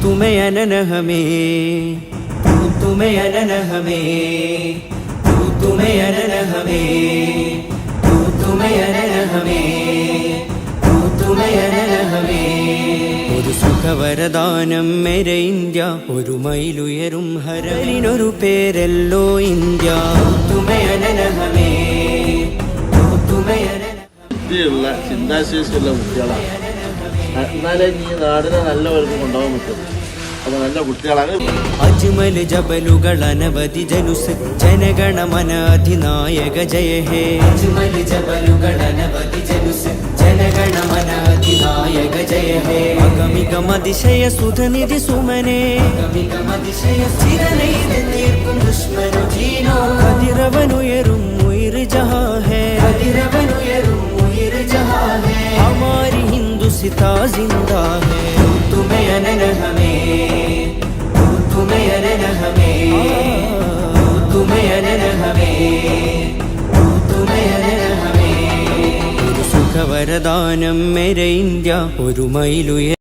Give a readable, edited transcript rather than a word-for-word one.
तुम्हें अनन हमें, तुम्हें अनन हमें, तुम्हें अनन हमें, तुम्हें अनन हमें, तुम्हें अनन हमें। ഒരു സുഖവരദാനം മേരെ ഇന്ത്യ, ഒരു മൈലുയരും ഹരലിനൊരു പേരല്ലോ ഇന്ത്യ. तुम्हें अनन हमें, तुम्हें अनन. ബുദ്ധിയുള്ള ചിന്താശേഷിയുള്ള കുട്ടികളാണ്. എന്നാലേ ഈ നാടിനെ നല്ല വർക്ക് കൊണ്ടുപോകാൻ പറ്റും. അപ്പൊ നല്ല കുട്ടികളാണ്. അജ്മൽ ജബലുകൾ അനവധി ജനുസ് ജനഗണമന അധിനായക ജയ ഹേ. അജ്മൽ ജബലുകൾ അനവധി ജനുസ് ജനഗണമന അധിനായക ജയ ഹേ. അഗമികമതിശയ സുധനിധി സുമനെ, അഗമികമതിശയ ചിരനെയ്ത് തീർക്കും ദുഷ്മനു ജീനോ. കതിരവനുയരും ഉയിർ ജഹാ ഹേ, കതിരവനുയരും ഉയിർ ജഹാ ഹേ. ഹമാരി ഹിന്ദുസിതാ ജിന്ദാ ഹേ. तुम्हें अनन हमें, तुम्हें अनन हमें, तुम्हें अनन हमें, तुम्हें अनन हमें. ഒരു സുഖവരദാനം മേരെ ഇന്ത്യ, ഒരു മൈലുയ